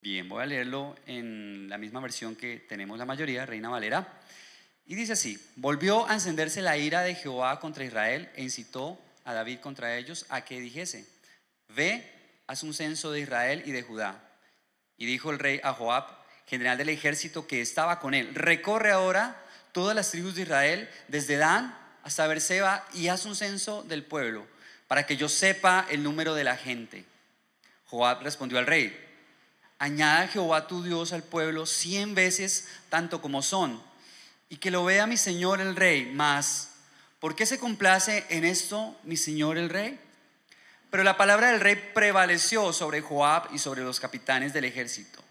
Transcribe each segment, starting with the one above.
Bien, voy a leerlo en la misma versión que tenemos la mayoría, Reina Valera. Y dice así: volvió a encenderse la ira de Jehová contra Israel e incitó a David contra ellos a que dijese: ve, haz un censo de Israel y de Judá. Y dijo el rey a Joab, general del ejército que estaba con él: recorre ahora todas las tribus de Israel, desde Dan hasta Beerseba, y haz un censo del pueblo, para que yo sepa el número de la gente. Joab respondió al rey: añada Jehová tu Dios al pueblo 100 veces tanto como son, y que lo vea mi señor el rey. Mas, ¿por qué se complace en esto mi señor el rey? Pero la palabra del rey prevaleció sobre Joab y sobre los capitanes del ejército.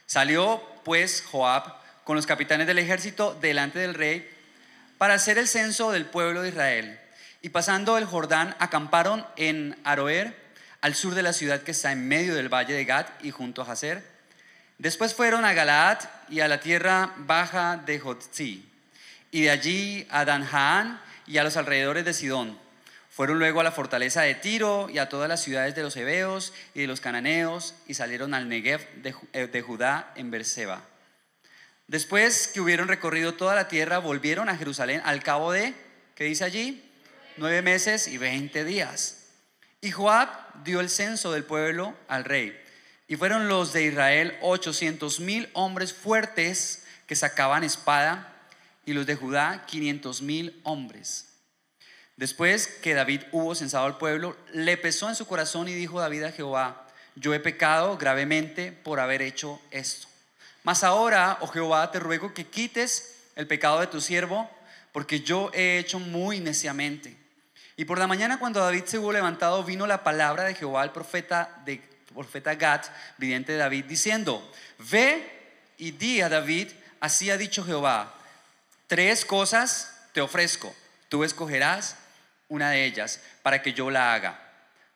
Salió pues Joab con los capitanes del ejército delante del rey para hacer el censo del pueblo de Israel. Y pasando el Jordán, acamparon en Aroer, al sur de la ciudad que está en medio del valle de Gad y junto a Jazer. Después fueron a Galaad y a la tierra baja de Jotzi, y de allí a Danjaán y a los alrededores de Sidón. Fueron luego a la fortaleza de Tiro y a todas las ciudades de los heveos y de los cananeos, y salieron al Negev de Judá en Beerseba. Después que hubieron recorrido toda la tierra, volvieron a Jerusalén al cabo de, ¿qué dice allí? 9 meses y 20 días. Y Joab dio el censo del pueblo al rey, y fueron los de Israel 800,000 hombres fuertes que sacaban espada, y los de Judá 500,000 hombres. Después que David hubo censado al pueblo, le pesó en su corazón y dijo David a Jehová: yo he pecado gravemente por haber hecho esto. Mas ahora, oh Jehová, te ruego que quites el pecado de tu siervo, porque yo he hecho muy neciamente. Y por la mañana, cuando David se hubo levantado, vino la palabra de Jehová al profeta Gad, vidente de David, diciendo: ve y di a David, así ha dicho Jehová: 3 cosas te ofrezco, tú escogerás una de ellas para que yo la haga.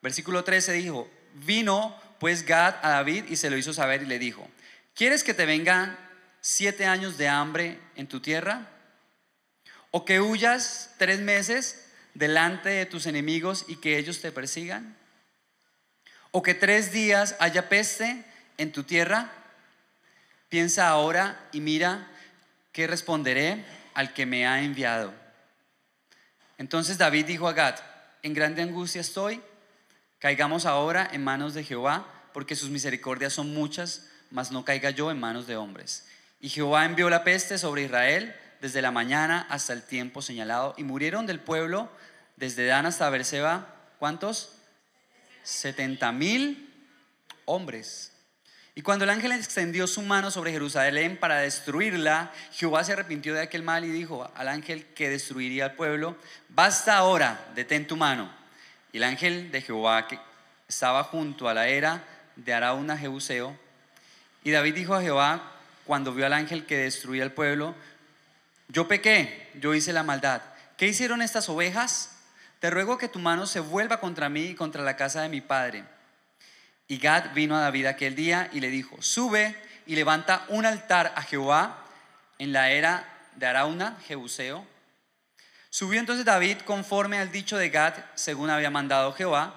Versículo 13 dijo: vino pues Gad a David y se lo hizo saber y le dijo: ¿quieres que te vengan 7 años de hambre en tu tierra? ¿O que huyas 3 meses delante de tus enemigos y que ellos te persigan? ¿O que 3 días haya peste en tu tierra? Piensa ahora y mira qué responderé al que me ha enviado. Entonces David dijo a Gad: en grande angustia estoy, caigamos ahora en manos de Jehová, porque sus misericordias son muchas, mas no caiga yo en manos de hombres. Y Jehová envió la peste sobre Israel desde la mañana hasta el tiempo señalado, y murieron del pueblo desde Dan hasta Beerseba, ¿cuántos? 70,000 hombres. Y cuando el ángel extendió su mano sobre Jerusalén para destruirla, Jehová se arrepintió de aquel mal y dijo al ángel que destruiría al pueblo: basta ahora, detén tu mano. Y el ángel de Jehová, que estaba junto a la era de Arauna Jebuseo. Y David dijo a Jehová, cuando vio al ángel que destruía al pueblo: yo pequé, yo hice la maldad. ¿Qué hicieron estas ovejas? Te ruego que tu mano se vuelva contra mí y contra la casa de mi padre. Y Gad vino a David aquel día y le dijo: sube y levanta un altar a Jehová en la era de Arauna Jebuseo. Subió entonces David conforme al dicho de Gad, según había mandado Jehová.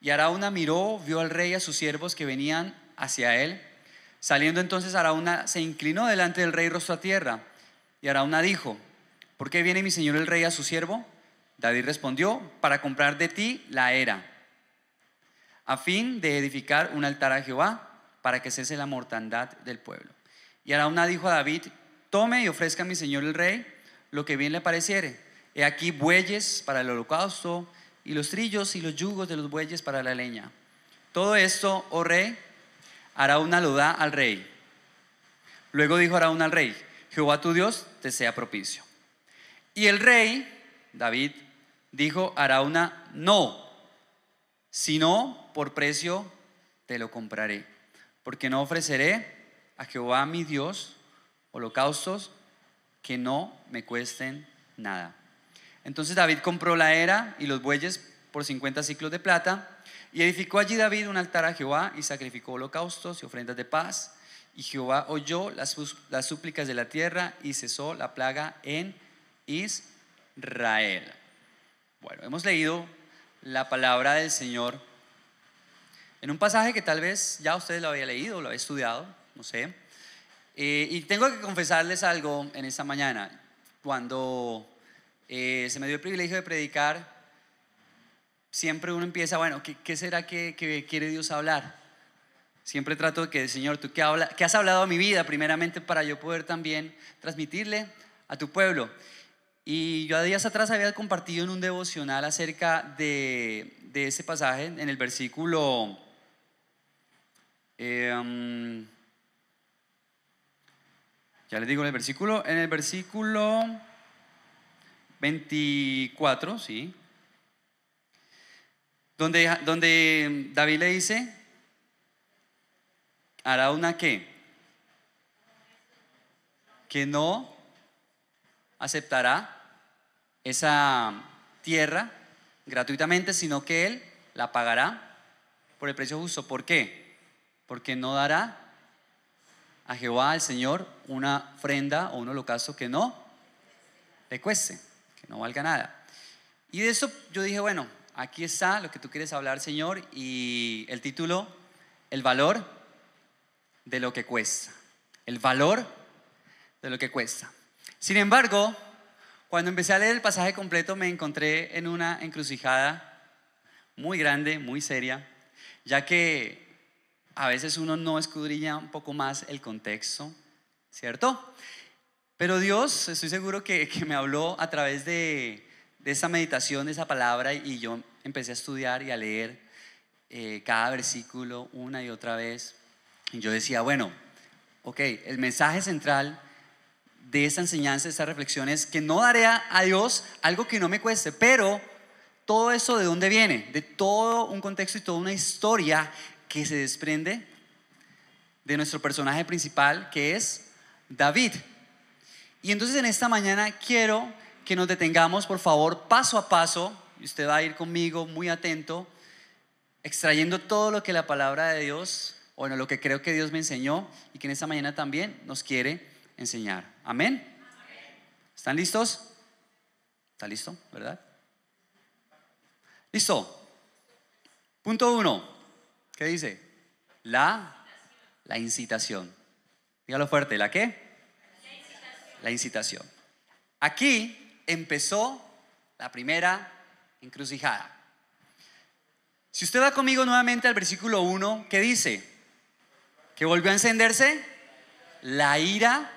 Y Arauna miró, vio al rey y a sus siervos que venían hacia él. Saliendo entonces Arauna se inclinó delante del rey rostro a tierra. Y Arauna dijo: ¿por qué viene mi señor el rey a su siervo? David respondió: para comprar de ti la era, a fin de edificar un altar a Jehová, para que cese la mortandad del pueblo. Y Arauna dijo a David: tome y ofrezca a mi señor el rey lo que bien le pareciere. He aquí bueyes para el holocausto, y los trillos y los yugos de los bueyes para la leña. Todo esto, oh rey, Arauna lo da al rey. Luego dijo Arauna al rey: Jehová tu Dios te sea propicio. Y el rey David dijo a Arauna: no, sino por precio te lo compraré, porque no ofreceré a Jehová mi Dios holocaustos que no me cuesten nada. Entonces David compró la era y los bueyes por 50 siclos de plata, y edificó allí David un altar a Jehová y sacrificó holocaustos y ofrendas de paz. Y Jehová oyó las súplicas de la tierra y cesó la plaga en Israel. Bueno, hemos leído la palabra del Señor en un pasaje que tal vez ya ustedes lo habían leído, lo habían estudiado, no sé. Y tengo que confesarles algo en esta mañana. Cuando se me dio el privilegio de predicar, siempre uno empieza, bueno, ¿qué será que quiere Dios hablar? Siempre trato de que, Señor, ¿tú qué has hablado a mi vida? Primeramente para yo poder también transmitirle a tu pueblo. Y yo a días atrás había compartido en un devocional acerca de ese pasaje en el versículo ya les digo en el versículo 24, ¿sí? Donde David le dice, hará una ¿qué? Que no aceptará esa tierra gratuitamente, sino que él la pagará por el precio justo. ¿Por qué? Porque no dará a Jehová, al Señor, una ofrenda o un holocausto que no le cueste, que no valga nada. Y de eso yo dije, bueno, aquí está lo que tú quieres hablar, Señor, y el título, el valor de lo que cuesta. El valor de lo que cuesta. Sin embargo, cuando empecé a leer el pasaje completo me encontré en una encrucijada muy grande, muy seria, ya que a veces uno no escudriña un poco más el contexto, ¿cierto? Pero Dios, estoy seguro que me habló a través de esa meditación, de esa palabra, y yo empecé a estudiar y a leer cada versículo una y otra vez. Y yo decía, bueno, ok, el mensaje central de esta enseñanza, de esta reflexión es que no daré a Dios algo que no me cueste, pero todo eso ¿de dónde viene? De todo un contexto y toda una historia que se desprende de nuestro personaje principal, que es David. Y entonces en esta mañana quiero que nos detengamos, por favor, paso a paso, y usted va a ir conmigo muy atento, extrayendo todo lo que la palabra de Dios, bueno, lo que creo que Dios me enseñó y que en esta mañana también nos quiere enseñar. Amén. ¿Están listos? ¿Está listo? ¿Verdad? Listo. Punto 1. ¿Qué dice? La incitación. Dígalo fuerte. ¿La qué? La incitación. Aquí empezó la primera encrucijada. Si usted va conmigo nuevamente al versículo 1, ¿qué dice? Que volvió a encenderse la ira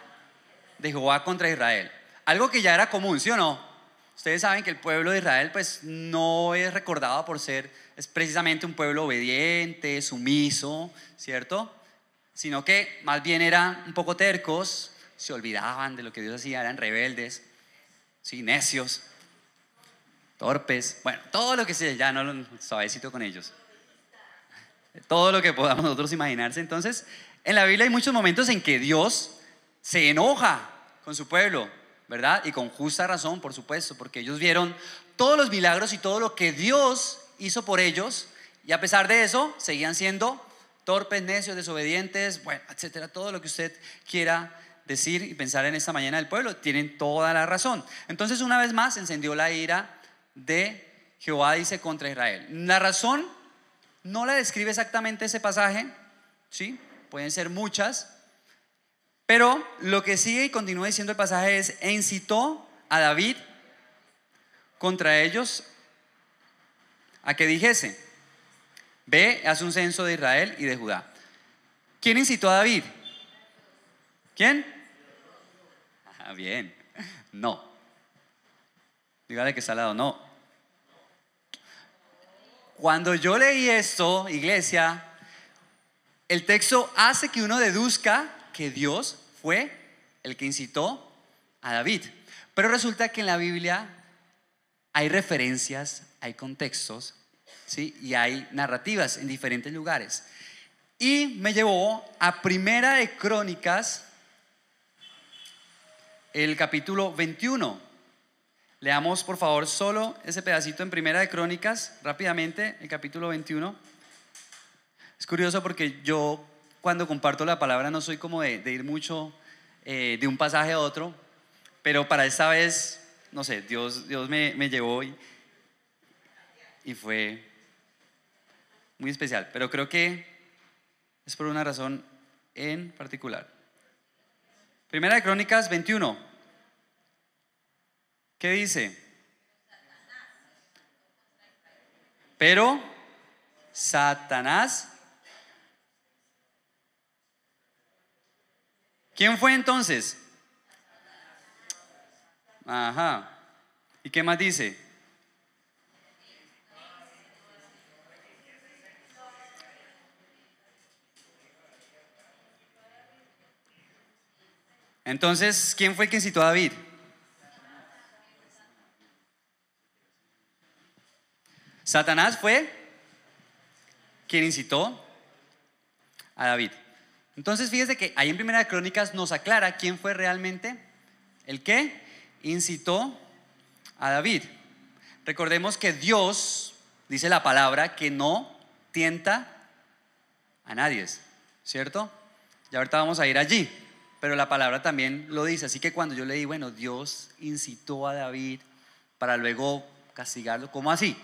de Jehová contra Israel. Algo que ya era común, ¿sí o no? Ustedes saben que el pueblo de Israel pues no es recordado por ser, es precisamente un pueblo obediente, sumiso, ¿cierto? Sino que más bien eran un poco tercos, se olvidaban de lo que Dios hacía, eran rebeldes, sí, necios, torpes, bueno, todo lo que sea, ya no, suavecito con ellos. Todo lo que podamos nosotros imaginarse. Entonces, en la Biblia hay muchos momentos en que Dios se enoja con su pueblo, ¿verdad? Y con justa razón, por supuesto, porque ellos vieron todos los milagros y todo lo que Dios hizo por ellos, y a pesar de eso, seguían siendo torpes, necios, desobedientes, bueno, etcétera. Todo lo que usted quiera decir y pensar en esta mañana del pueblo, tienen toda la razón. Entonces, una vez más, encendió la ira de Jehová, dice, contra Israel. La razón no la describe exactamente ese pasaje, ¿sí? Pueden ser muchas, pero lo que sigue y continúa diciendo el pasaje es: e incitó a David contra ellos a que dijese: ve, haz un censo de Israel y de Judá. ¿Quién incitó a David? ¿Quién? Bien, no. Dígale que está al lado, no. Cuando yo leí esto, iglesia, el texto hace que uno deduzca que Dios fue el que incitó a David. Pero resulta que en la Biblia hay referencias, hay contextos, ¿sí? Y hay narrativas en diferentes lugares. Y me llevó a Primera de Crónicas, el capítulo 21. Leamos por favor solo ese pedacito en Primera de Crónicas, rápidamente, el capítulo 21. Es curioso porque yo cuando comparto la palabra no soy como de ir mucho de un pasaje a otro, pero para esta vez, no sé, Dios me llevó y fue... muy especial, pero creo que es por una razón en particular. Primera de Crónicas 21. ¿Qué dice? Pero Satanás. ¿Quién fue entonces? Ajá. ¿Y qué más dice? Entonces, ¿quién fue el que incitó a David? Satanás fue quien incitó a David. Entonces, fíjese que ahí en Primera de Crónicas nos aclara quién fue realmente el que incitó a David. Recordemos que Dios, dice la palabra, que no tienta a nadie, ¿cierto? Ya ahorita vamos a ir allí, pero la palabra también lo dice. Así que cuando yo leí, bueno, Dios incitó a David para luego castigarlo, ¿cómo así?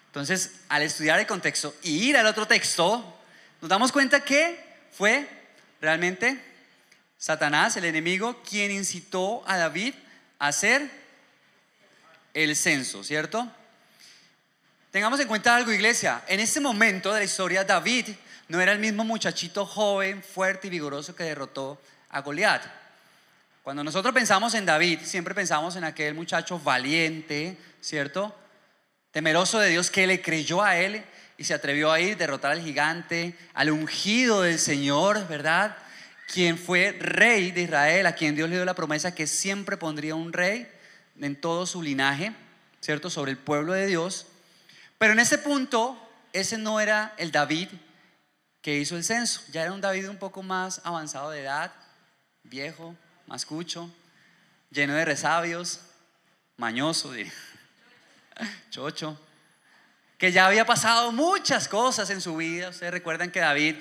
Entonces, al estudiar el contexto y ir al otro texto, nos damos cuenta que fue realmente Satanás, el enemigo, quien incitó a David a hacer el censo, ¿cierto? Tengamos en cuenta algo, iglesia. En este momento de la historia, David no era el mismo muchachito joven, fuerte y vigoroso que derrotó a Goliat. Cuando nosotros pensamos en David, siempre pensamos en aquel muchacho valiente, ¿cierto? Temeroso de Dios, que le creyó a él y se atrevió a ir a derrotar al gigante, al ungido del Señor, ¿verdad? Quien fue rey de Israel, a quien Dios le dio la promesa que siempre pondría un rey en todo su linaje, ¿cierto? Sobre el pueblo de Dios. Pero en ese punto, ese no era el David que hizo el censo. Ya era un David un poco más avanzado de edad, viejo, mascucho, lleno de resabios, mañoso, chocho, que ya había pasado muchas cosas en su vida. Ustedes recuerdan que David,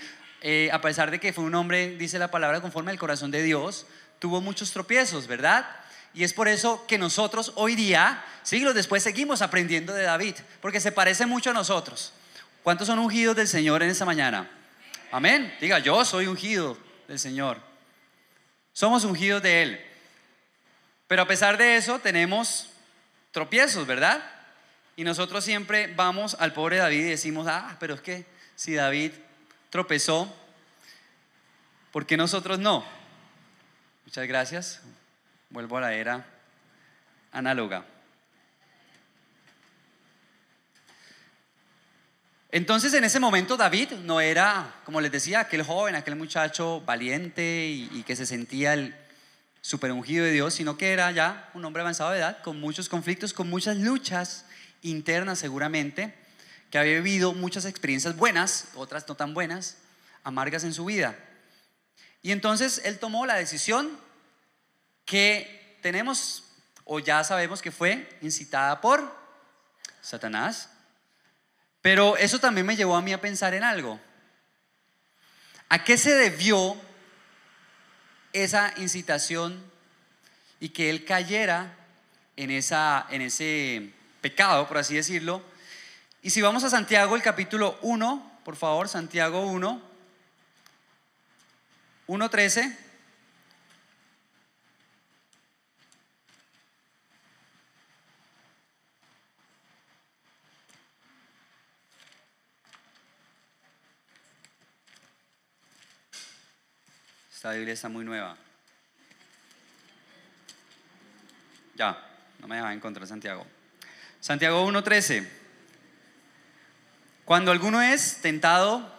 a pesar de que fue un hombre, dice la palabra, conforme al corazón de Dios, tuvo muchos tropiezos, ¿verdad? Y es por eso que nosotros hoy día, siglos después, seguimos aprendiendo de David, porque se parece mucho a nosotros. ¿Cuántos son ungidos del Señor en esta mañana? Amén. Diga, yo soy ungido del Señor. Somos ungidos de Él. Pero a pesar de eso tenemos tropiezos, ¿verdad? Y nosotros siempre vamos al pobre David y decimos, pero es que si David tropezó, ¿por qué nosotros no? Muchas gracias. Vuelvo a la era análoga. Entonces, en ese momento David no era, como les decía, aquel joven, aquel muchacho valiente y que se sentía el super ungido de Dios, sino que era ya un hombre avanzado de edad, con muchos conflictos, con muchas luchas internas seguramente, que había vivido muchas experiencias buenas, otras no tan buenas, amargas en su vida. Y entonces él tomó la decisión que tenemos, o ya sabemos que fue incitada por Satanás. Pero eso también me llevó a mí a pensar en algo. ¿A qué se debió esa incitación y que él cayera en ese pecado, por así decirlo? Y si vamos a Santiago, el capítulo 1, por favor, Santiago 1:13. Esta Biblia está muy nueva. Ya, no me dejaba encontrar Santiago. Santiago 1:13. Cuando alguno es tentado,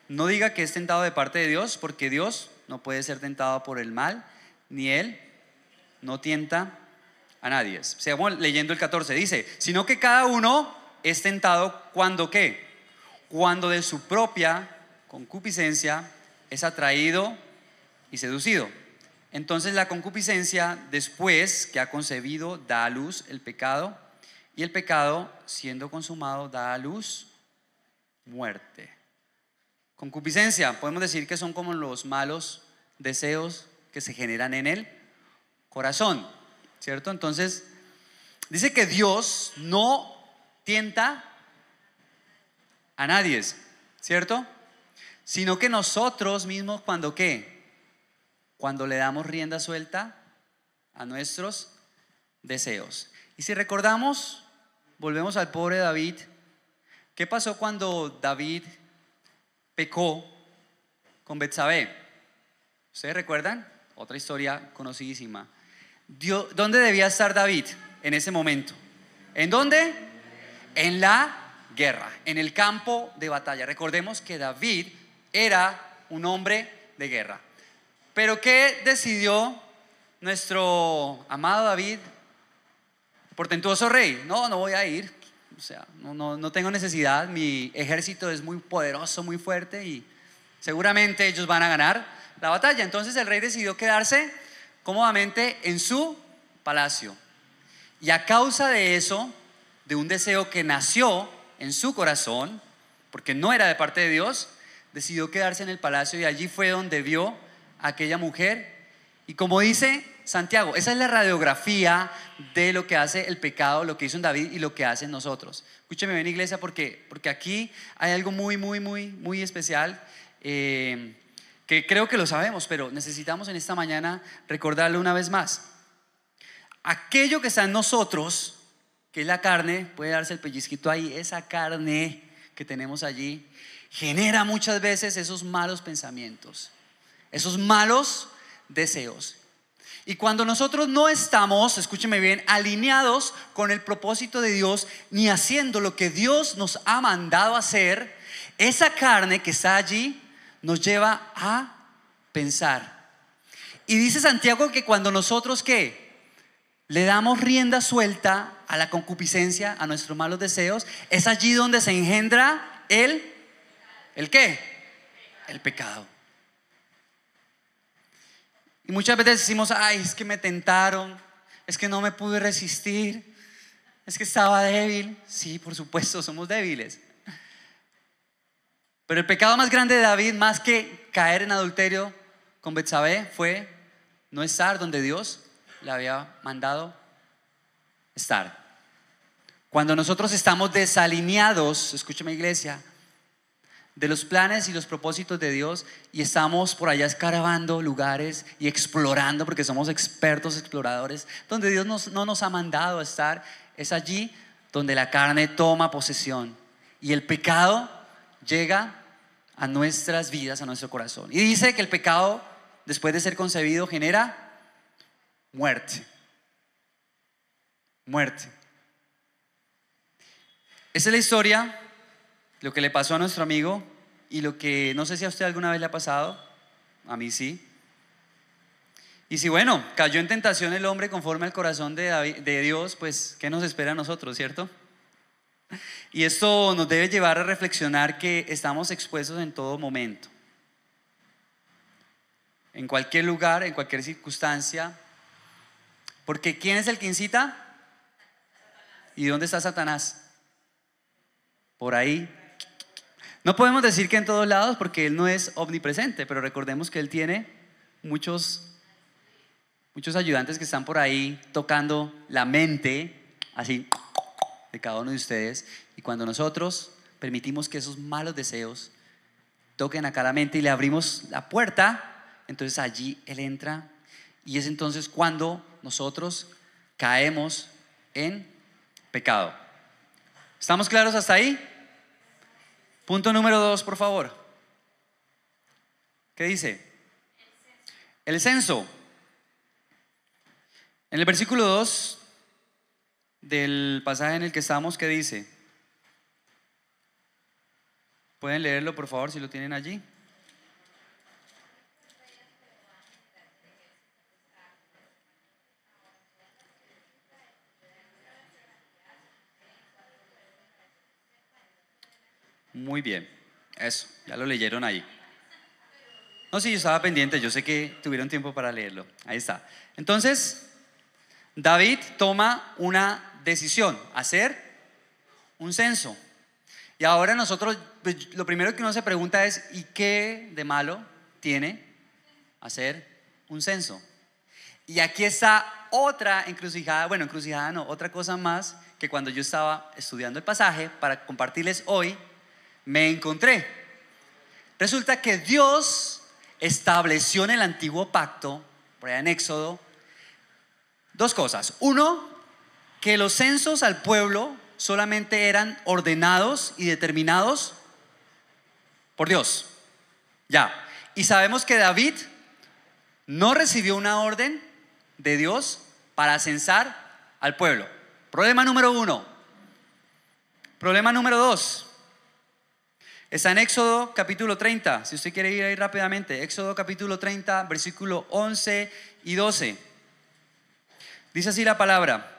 no diga que es tentado de parte de Dios, porque Dios no puede ser tentado por el mal, ni Él no tienta a nadie. Sigamos leyendo el 14. Dice, sino que cada uno es tentado cuando ¿qué? Cuando de su propia concupiscencia es atraído y seducido. Entonces la concupiscencia, después que ha concebido, da a luz el pecado, y el pecado, siendo consumado, da a luz muerte. Concupiscencia, podemos decir que son como los malos deseos que se generan en el corazón, ¿cierto? Entonces dice que Dios no tienta a nadie. ¿cierto? Sino que nosotros mismos cuando ¿qué? Cuando le damos rienda suelta a nuestros deseos. Y si recordamos, volvemos al pobre David. ¿Qué pasó cuando David pecó con Betsabé? ¿Ustedes recuerdan? Otra historia conocidísima. ¿Dónde debía estar David en ese momento? ¿En dónde? En la guerra, en el campo de batalla. Recordemos que David era un hombre de guerra. Pero ¿qué decidió nuestro amado David, portentuoso rey? No voy a ir. O sea, no tengo necesidad. Mi ejército es muy poderoso, muy fuerte y seguramente ellos van a ganar la batalla. Entonces el rey decidió quedarse cómodamente en su palacio. Y a causa de eso, de un deseo que nació en su corazón, porque no era de parte de Dios, decidió quedarse en el palacio y allí fue donde vio a aquella mujer. Y como dice Santiago, esa es la radiografía de lo que hace el pecado, lo que hizo en David y lo que hacen nosotros. Escúcheme bien, iglesia, porque aquí hay algo muy especial que creo que lo sabemos, pero necesitamos en esta mañana recordarlo una vez más. Aquello que está en nosotros, que es la carne, puede darse el pellizquito ahí, esa carne que tenemos allí, genera muchas veces esos malos pensamientos, esos malos deseos. Y cuando nosotros no estamos, escúcheme bien, alineados con el propósito de Dios, ni haciendo lo que Dios nos ha mandado hacer, esa carne que está allí nos lleva a pensar. Y dice Santiago que cuando nosotros ¿qué? Le damos rienda suelta a la concupiscencia, a nuestros malos deseos, es allí donde se engendra ¿el qué? El pecado. Y muchas veces decimos, ay, es que me tentaron, es que no me pude resistir, es que estaba débil. Sí, por supuesto, somos débiles. Pero el pecado más grande de David, más que caer en adulterio con Betsabé, fue no estar donde Dios le había mandado estar. Cuando nosotros estamos desalineados, escúchame iglesia, de los planes y los propósitos de Dios y estamos por allá escarbando lugares y explorando, porque somos expertos exploradores, donde Dios no nos ha mandado a estar, es allí donde la carne toma posesión y el pecado llega a nuestras vidas, a nuestro corazón. Y dice que el pecado, después de ser concebido, genera muerte. Muerte. Esa es la historia, lo que le pasó a nuestro amigo y lo que no sé si a usted alguna vez le ha pasado, a mí sí. Y si bueno, cayó en tentación el hombre conforme al corazón de Dios, pues ¿qué nos espera a nosotros, cierto? Y esto nos debe llevar a reflexionar que estamos expuestos en todo momento, en cualquier lugar, en cualquier circunstancia, porque ¿quién es el que incita? ¿Y dónde está Satanás? Por ahí. No podemos decir que en todos lados porque él no es omnipresente, pero recordemos que él tiene muchos ayudantes que están por ahí tocando la mente, así, de cada uno de ustedes. Y cuando nosotros permitimos que esos malos deseos toquen acá la mente y le abrimos la puerta, entonces allí él entra y es entonces cuando nosotros caemos en pecado. ¿Estamos claros hasta ahí? Punto número 2, por favor. ¿Qué dice? El censo. En el versículo 2 del pasaje en el que estamos, ¿qué dice? ¿Pueden leerlo, por favor, si lo tienen allí? Muy bien, eso, ya lo leyeron ahí. No, sí, yo estaba pendiente, yo sé que tuvieron tiempo para leerlo. Ahí está. Entonces, David toma una decisión, hacer un censo. Y ahora nosotros, pues, lo primero que uno se pregunta es, ¿y qué de malo tiene hacer un censo? Y aquí está otra encrucijada, bueno, encrucijada no, otra cosa más que cuando yo estaba estudiando el pasaje para compartirles hoy, me encontré. Resulta que Dios estableció en el antiguo pacto, por allá en Éxodo, dos cosas. Uno, que los censos al pueblo solamente eran ordenados y determinados por Dios. Ya. Y sabemos que David no recibió una orden de Dios para censar al pueblo. Problema número uno. Problema número dos. Está en Éxodo capítulo 30. Si usted quiere ir ahí rápidamente. Éxodo capítulo 30, versículo 11 y 12. Dice así la palabra.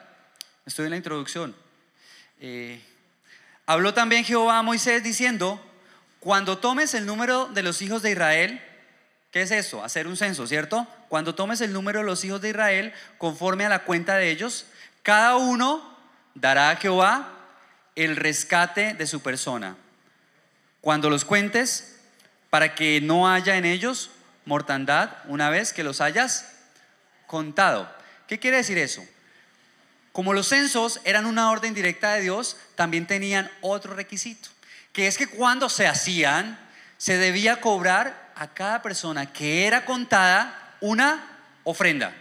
Estoy en la introducción. Habló también Jehová a Moisés diciendo: cuando tomes el número de los hijos de Israel. ¿Qué es eso? Hacer un censo, ¿cierto? Cuando tomes el número de los hijos de Israel conforme a la cuenta de ellos, cada uno dará a Jehová el rescate de su persona. Cuando los cuentes, para que no haya en ellos mortandad una vez que los hayas contado. ¿Qué quiere decir eso? Como los censos eran una orden directa de Dios, también tenían otro requisito, que es que cuando se hacían, se debía cobrar a cada persona que era contada una ofrenda.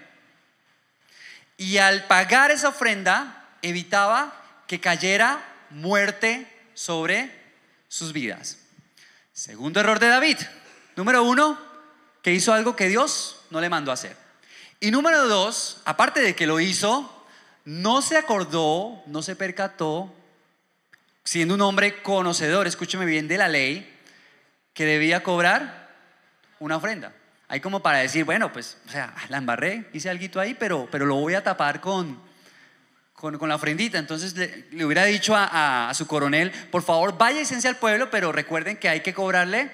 Y al pagar esa ofrenda, evitaba que cayera muerte sobre sus vidas. Segundo error de David. Número uno, que hizo algo que Dios no le mandó a hacer. Y número dos, aparte de que lo hizo, no se acordó, no se percató, siendo un hombre conocedor, escúcheme bien, de la ley, que debía cobrar una ofrenda. Hay como para decir, bueno, pues, o sea, la embarré, hice alguito ahí, pero lo voy a tapar con la ofrendita. Entonces le hubiera dicho a su coronel: por favor, vaya y cense al pueblo, pero recuerden que hay que cobrarle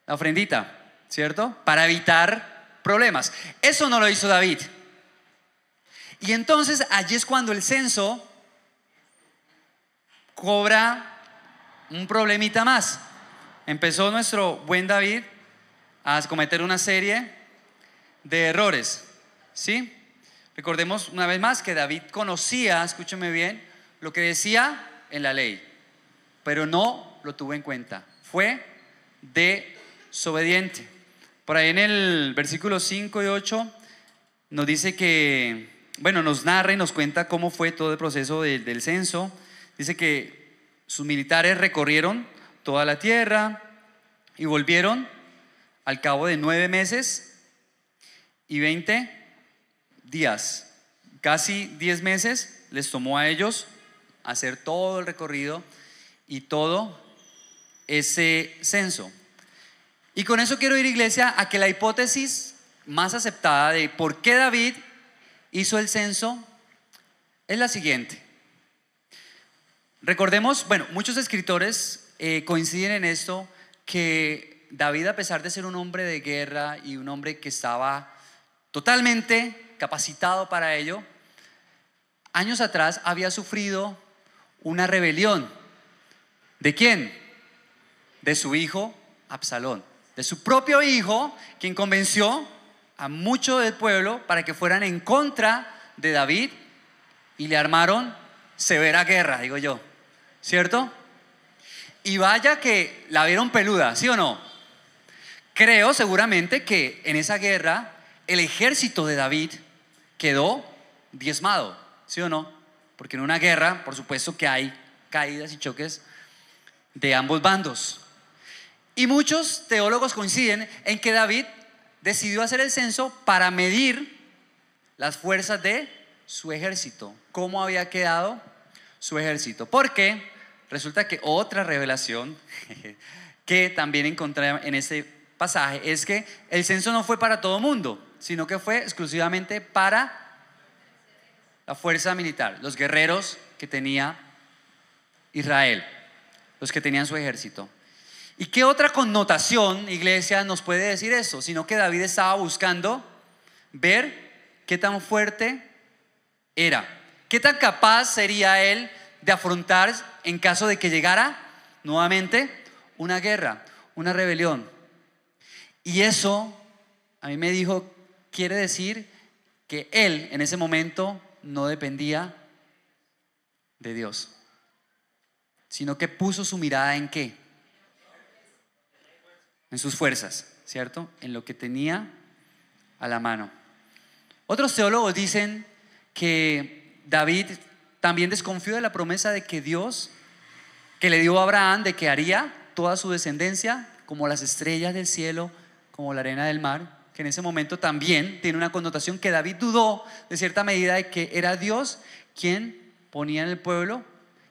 la ofrendita, ¿cierto? Para evitar problemas. Eso no lo hizo David. Y entonces allí es cuando el censo cobra un problemita más. Empezó nuestro buen David a cometer una serie de errores, ¿sí? Recordemos una vez más que David conocía, escúcheme bien, lo que decía en la ley, pero no lo tuvo en cuenta. Fue desobediente. Por ahí en el versículo 5 y 8 nos dice que, bueno, nos narra y nos cuenta cómo fue todo el proceso del censo. Dice que sus militares recorrieron toda la tierra y volvieron al cabo de 9 meses y 20 días. Casi 10 meses les tomó a ellos hacer todo el recorrido y todo ese censo. Y con eso quiero ir, iglesia, a que la hipótesis más aceptada de por qué David hizo el censo es la siguiente. Recordemos, bueno, muchos escritores coinciden en esto, que David, a pesar de ser un hombre de guerra y un hombre que estaba totalmente capacitado para ello, años atrás había sufrido una rebelión. ¿De quién? De su hijo Absalón, de su propio hijo, quien convenció a mucho del pueblo para que fueran en contra de David y le armaron severa guerra, digo yo, ¿cierto? Y vaya que la vieron peluda, ¿sí o no? Creo seguramente que en esa guerra el ejército de David quedó diezmado, ¿sí o no? Porque en una guerra, por supuesto que hay caídas y choques de ambos bandos. Y muchos teólogos coinciden en que David decidió hacer el censo para medir las fuerzas de su ejército, cómo había quedado su ejército. Porque resulta que otra revelación que también encontré en este pasaje es que el censo no fue para todo mundo, sino que fue exclusivamente para la fuerza militar, los guerreros que tenía Israel, los que tenían su ejército. ¿Y qué otra connotación, iglesia, nos puede decir eso? Sino que David estaba buscando ver qué tan fuerte era, qué tan capaz sería él de afrontar en caso de que llegara nuevamente una guerra, una rebelión. Y eso a mí me dijo, quiere decir que él en ese momento no dependía de Dios, sino que puso su mirada en ¿qué? en sus fuerzas, ¿cierto? En lo que tenía a la mano. Otros teólogos dicen que David también desconfió de la promesa de que Dios, que le dio a Abraham, de que haría toda su descendencia como las estrellas del cielo, como la arena del mar, que en ese momento también tiene una connotación que David dudó de cierta medida de que era Dios quien ponía en el pueblo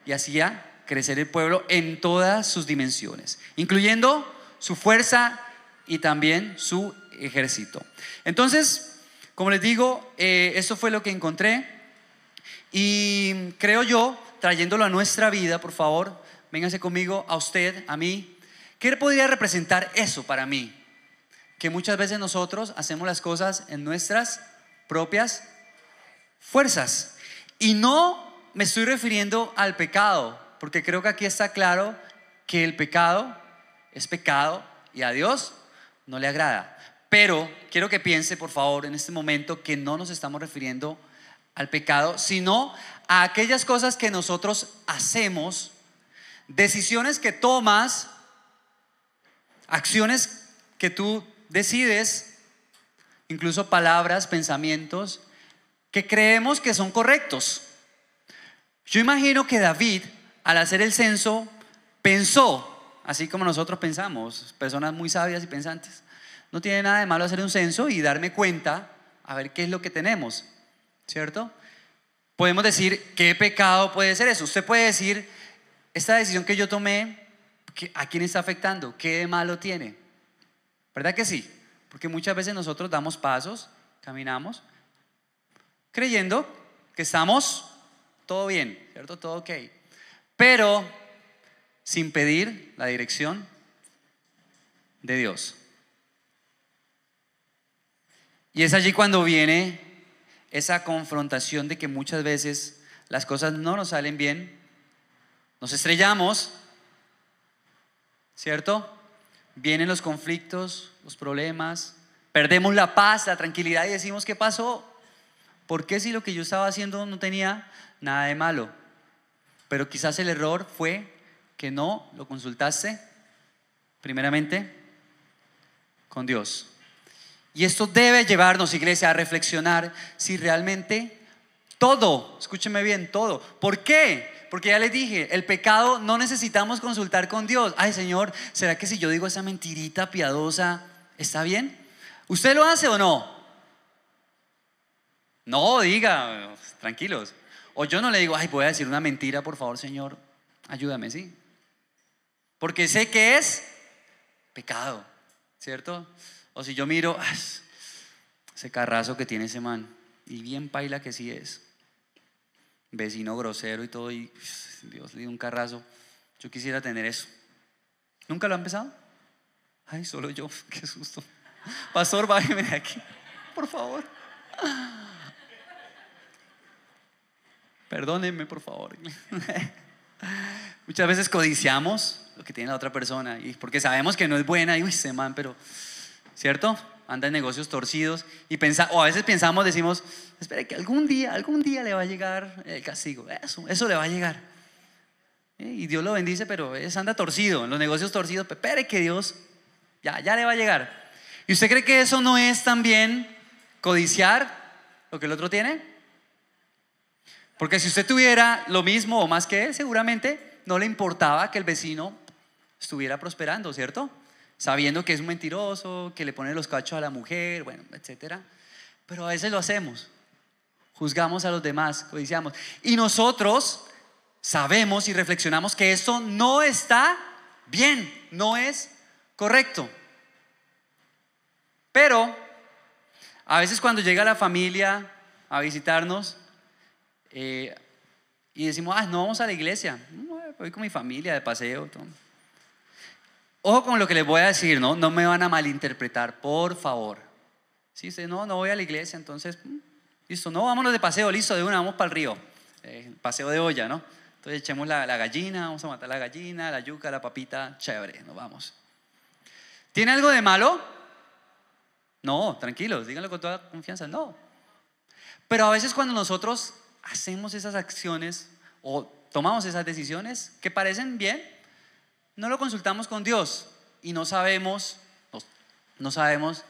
y hacía crecer el pueblo en todas sus dimensiones, incluyendo su fuerza y también su ejército. Entonces, como les digo, esto fue lo que encontré y creo yo, trayéndolo a nuestra vida, por favor, véngase conmigo, a usted, a mí. ¿Qué podría representar eso para mí? Que muchas veces nosotros hacemos las cosas en nuestras propias fuerzas. Y no me estoy refiriendo al pecado, porque creo que aquí está claro que el pecado es pecado y a Dios no le agrada. Pero quiero que piense, por favor, en este momento que no nos estamos refiriendo al pecado, sino a aquellas cosas que nosotros hacemos, decisiones que tomas, acciones que tú decides, incluso palabras, pensamientos que creemos que son correctos. Yo imagino que David, al hacer el censo, pensó, así como nosotros pensamos, personas muy sabias y pensantes. No tiene nada de malo hacer un censo y darme cuenta a ver qué es lo que tenemos, ¿cierto? Podemos decir, ¿qué pecado puede ser eso? Usted puede decir, esta decisión que yo tomé, ¿a quién está afectando? ¿Qué de malo tiene? ¿Verdad que sí? Porque muchas veces nosotros damos pasos, caminamos, creyendo que estamos todo bien, ¿cierto? Todo ok. Pero sin pedir la dirección de Dios. Y es allí cuando viene esa confrontación de que muchas veces las cosas no nos salen bien, nos estrellamos, ¿cierto? Vienen los conflictos, los problemas, perdemos la paz, la tranquilidad y decimos, ¿qué pasó? ¿Por qué si lo que yo estaba haciendo no tenía nada de malo? Pero quizás el error fue que no lo consultaste primeramente con Dios. Y esto debe llevarnos, iglesia, a reflexionar si realmente todo, escúcheme bien, todo. ¿Por qué? Porque ya les dije, el pecado no necesitamos consultar con Dios. Ay, Señor, ¿será que si yo digo esa mentirita piadosa, está bien? ¿Usted lo hace o no? No, diga, tranquilos. O yo no le digo, ay, voy a decir una mentira, por favor, Señor, ayúdame, ¿sí? Porque sé que es pecado, ¿cierto? O si yo miro, ese carrazo que tiene ese man, y bien paila que sí es, vecino grosero y todo, y Dios le dio un carrazo, yo quisiera tener eso. ¿Nunca lo ha empezado? Ay, solo yo, qué susto. Pastor, bájeme de aquí, por favor. Perdónenme, por favor. Muchas veces codiciamos lo que tiene la otra persona, y porque sabemos que no es buena, y uy, ese man, pero, ¿cierto? Anda en negocios torcidos y o a veces pensamos, decimos, espere que algún día le va a llegar el castigo, eso le va a llegar. Y Dios lo bendice, pero anda torcido, en los negocios torcidos, espere que Dios ya le va a llegar. ¿Y usted cree que eso no es también codiciar lo que el otro tiene? Porque si usted tuviera lo mismo o más que él, seguramente no le importaba que el vecino estuviera prosperando, ¿cierto? Sabiendo que es un mentiroso, que le pone los cachos a la mujer, bueno, etcétera. Pero a veces lo hacemos, juzgamos a los demás, codiciamos. Y nosotros sabemos y reflexionamos que esto no está bien, no es correcto. Pero a veces cuando llega la familia a visitarnos y decimos, no vamos a la iglesia, voy con mi familia de paseo, todo. Ojo con lo que les voy a decir, no me van a malinterpretar, por favor. Si usted no voy a la iglesia, entonces, listo, no, vámonos de paseo, listo, de una, vamos para el río, paseo de olla, ¿no? Entonces echemos la gallina, vamos a matar la gallina, la yuca, la papita, chévere, nos vamos. ¿Tiene algo de malo? No, tranquilos, díganlo con toda confianza, no. Pero a veces cuando nosotros hacemos esas acciones o tomamos esas decisiones que parecen bien, no lo consultamos con Dios y no sabemos No sabemos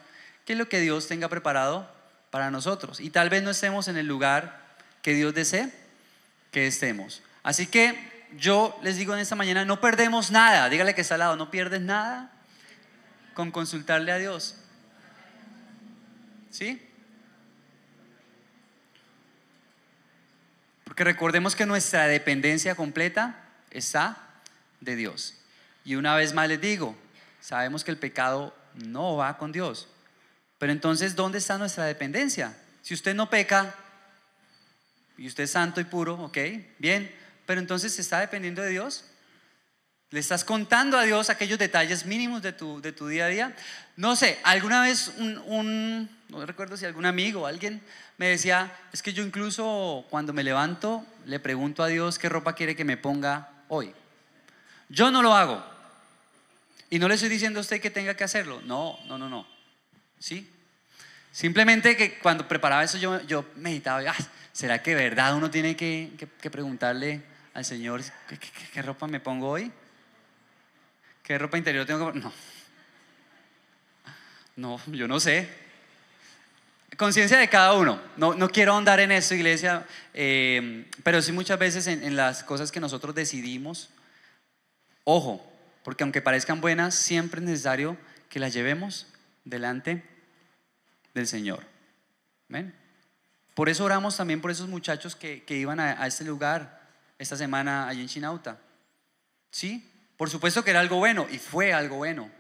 qué es lo que Dios tenga preparado para nosotros. Y tal vez no estemos en el lugar que Dios desee que estemos. Así que yo les digo en esta mañana, no perdemos nada. Dígale que está al lado, no pierdes nada con consultarle a Dios. ¿Sí? Porque recordemos que nuestra dependencia completa está de Dios. Y una vez más les digo, sabemos que el pecado no va con Dios. Pero entonces, ¿dónde está nuestra dependencia? Si usted no peca y usted es santo y puro, ok, bien, pero entonces ¿está dependiendo de Dios? ¿Le estás contando a Dios aquellos detalles mínimos de tu día a día? No sé, alguna vez no recuerdo si algún amigo o alguien me decía, es que yo incluso cuando me levanto le pregunto a Dios qué ropa quiere que me ponga hoy. Yo no lo hago. Y no le estoy diciendo a usted que tenga que hacerlo. No. ¿Sí? Simplemente que cuando preparaba eso yo meditaba, ¿será que de verdad uno tiene que preguntarle al Señor qué ropa me pongo hoy? ¿Qué ropa interior tengo que poner? No, yo no sé. Conciencia de cada uno. No quiero ahondar en esto, iglesia, pero sí muchas veces en las cosas que nosotros decidimos, ojo, porque aunque parezcan buenas, siempre es necesario que las llevemos delante del Señor. ¿Ven? Por eso oramos también por esos muchachos que iban a este lugar esta semana allí en Chinauta. ¿Sí? Por supuesto que era algo bueno y fue algo bueno,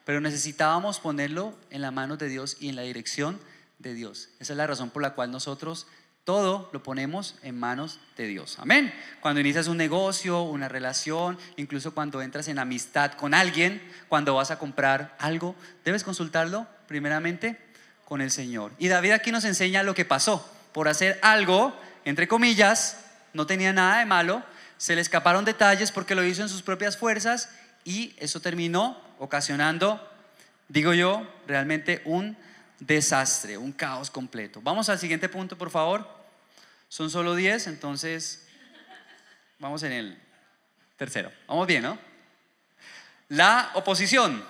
pero necesitábamos ponerlo en las manos de Dios y en la dirección de Dios. Esa es la razón por la cual nosotros todo lo ponemos en manos de Dios. Amén. Cuando inicias un negocio, una relación, incluso cuando entras en amistad con alguien, cuando vas a comprar algo, debes consultarlo primeramente con el Señor. Y David aquí nos enseña lo que pasó. Por hacer algo, entre comillas, no tenía nada de malo, se le escaparon detalles porque lo hizo en sus propias fuerzas y eso terminó ocasionando, digo yo, realmente un desastre, un caos completo. Vamos al siguiente punto, por favor. Son solo 10, entonces vamos en el tercero. Vamos bien, ¿no? La oposición.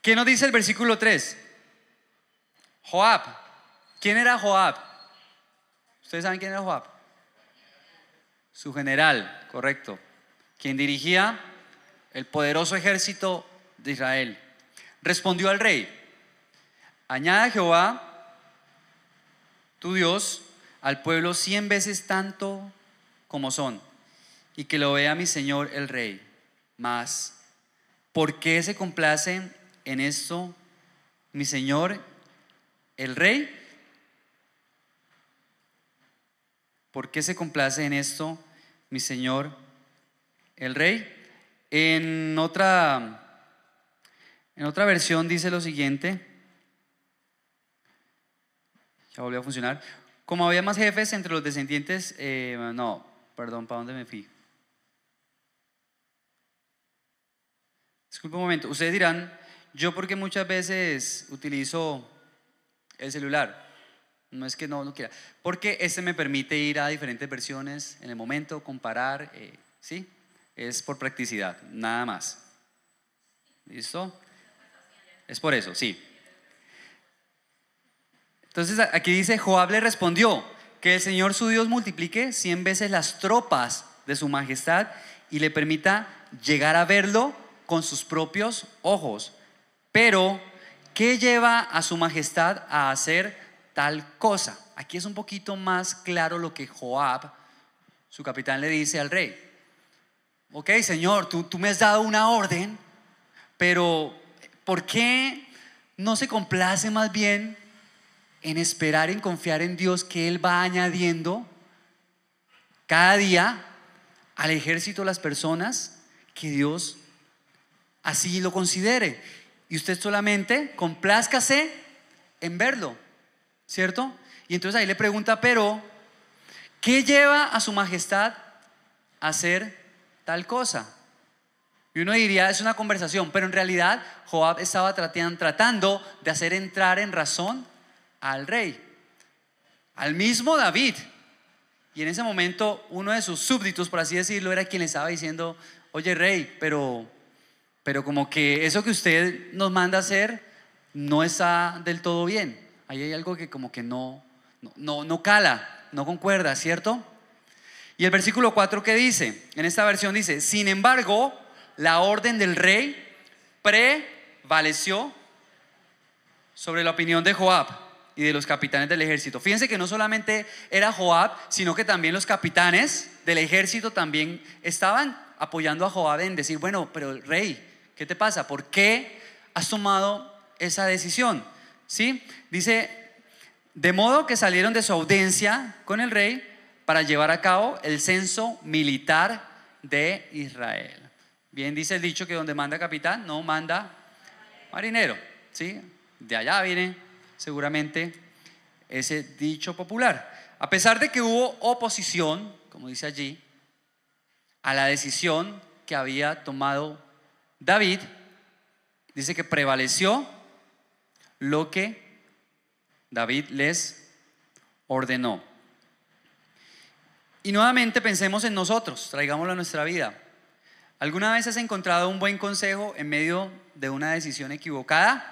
¿Qué nos dice el versículo 3? Joab. ¿Quién era Joab? ¿Ustedes saben quién era Joab? Su general, correcto. Quien dirigía el poderoso ejército de Israel. Respondió al rey: añada Jehová, tu Dios, al pueblo 100 veces tanto como son, y que lo vea mi señor el rey. Mas, ¿por qué se complace en esto mi señor el rey? ¿Por qué se complace en esto mi señor el rey? En otra versión dice lo siguiente. Ya volvió a funcionar. Como había más jefes entre los descendientes, ¿para dónde me fui? Disculpe un momento. Ustedes dirán, yo porque muchas veces utilizo el celular. No es que no quiera, porque este me permite ir a diferentes versiones en el momento, comparar, ¿sí? Es por practicidad, nada más. ¿Listo? Es por eso, sí. Entonces aquí dice, Joab le respondió, que el Señor su Dios multiplique 100 veces las tropas de su majestad y le permita llegar a verlo con sus propios ojos. Pero, ¿qué lleva a su majestad a hacer tal cosa? Aquí es un poquito más claro lo que Joab, su capitán, le dice al rey. Ok, Señor, tú me has dado una orden, pero ¿por qué no se complace más bien en esperar, en confiar en Dios, que Él va añadiendo cada día al ejército las personas que Dios así lo considere? Y usted solamente complázcase en verlo, ¿cierto? Y entonces ahí le pregunta, pero ¿qué lleva a su majestad a hacer tal cosa? Y uno diría, es una conversación, pero en realidad Joab estaba tratando de hacer entrar en razón al rey, al mismo David. Y en ese momento uno de sus súbditos, por así decirlo, era quien le estaba diciendo, oye rey, pero pero como que eso que usted nos manda a hacer no está del todo bien. Ahí hay algo que como que no cala, no concuerda, ¿cierto? Y el versículo 4, ¿qué dice? En esta versión dice: sin embargo, la orden del rey prevaleció sobre la opinión de Joab y de los capitanes del ejército. Fíjense que no solamente era Joab, sino que también los capitanes del ejército también estaban apoyando a Joab en decir: bueno, pero rey, ¿qué te pasa? ¿Por qué has tomado esa decisión? ¿Sí? Dice: de modo que salieron de su audiencia con el rey para llevar a cabo el censo militar de Israel. Bien dice el dicho que donde manda capitán no manda marinero, ¿sí? De allá viene seguramente ese dicho popular. A pesar de que hubo oposición, como dice allí, a la decisión que había tomado David, dice que prevaleció lo que David les ordenó. Y nuevamente pensemos en nosotros, traigámoslo a nuestra vida. ¿Alguna vez has encontrado un buen consejo en medio de una decisión equivocada?